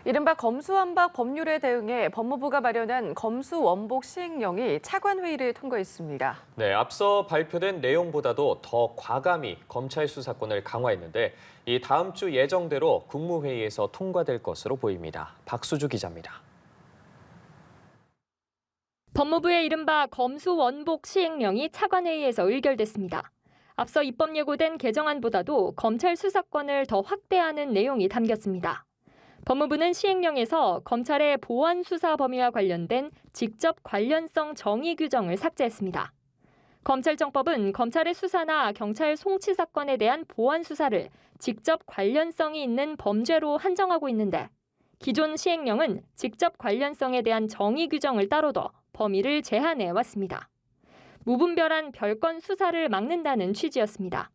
이른바 검수완박 법률에 대응해 법무부가 마련한 검수원복 시행령이 차관회의를 통과했습니다. 네, 앞서 발표된 내용보다도 더 과감히 검찰 수사권을 강화했는데 이 다음 주 예정대로 국무회의에서 통과될 것으로 보입니다. 박수주 기자입니다. 법무부의 이른바 검수원복 시행령이 차관회의에서 의결됐습니다. 앞서 입법 예고된 개정안보다도 검찰 수사권을 더 확대하는 내용이 담겼습니다. 법무부는 시행령에서 검찰의 보안 수사 범위와 관련된 직접 관련성 정의 규정을 삭제했습니다. 검찰청법은 검찰의 수사나 경찰 송치 사건에 대한 보안 수사를 직접 관련성이 있는 범죄로 한정하고 있는데 기존 시행령은 직접 관련성에 대한 정의 규정을 따로 둬 범위를 제한해 왔습니다. 무분별한 별건 수사를 막는다는 취지였습니다.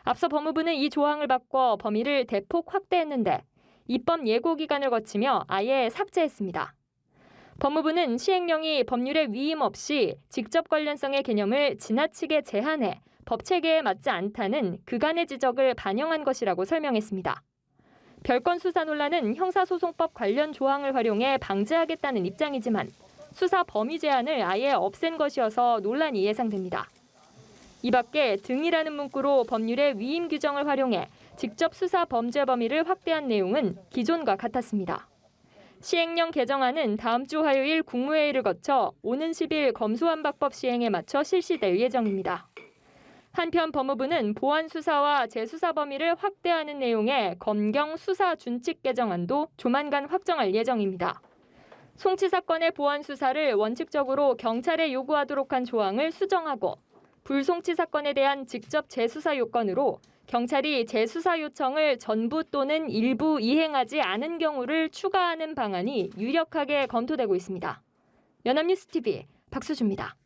앞서 법무부는 이 조항을 바꿔 범위를 대폭 확대했는데 입법 예고 기간을 거치며 아예 삭제했습니다. 법무부는 시행령이 법률에 위임 없이 직접 관련성의 개념을 지나치게 제한해 법 체계에 맞지 않다는 그간의 지적을 반영한 것이라고 설명했습니다. 별건 수사 논란은 형사소송법 관련 조항을 활용해 방지하겠다는 입장이지만 수사 범위 제한을 아예 없앤 것이어서 논란이 예상됩니다. 이 밖에 등이라는 문구로 법률의 위임 규정을 활용해 직접 수사 범죄 범위를 확대한 내용은 기존과 같았습니다. 시행령 개정안은 다음 주 화요일 국무회의를 거쳐 오는 10일 검수완박법 시행에 맞춰 실시될 예정입니다. 한편 법무부는 보안 수사와 재수사 범위를 확대하는 내용의 검경 수사 준칙 개정안도 조만간 확정할 예정입니다. 송치 사건의 보안 수사를 원칙적으로 경찰에 요구하도록 한 조항을 수정하고 불송치 사건에 대한 직접 재수사 요건으로 경찰이 재수사 요청을 전부 또는 일부 이행하지 않은 경우를 추가하는 방안이 유력하게 검토되고 있습니다. 연합뉴스TV 박수주입니다.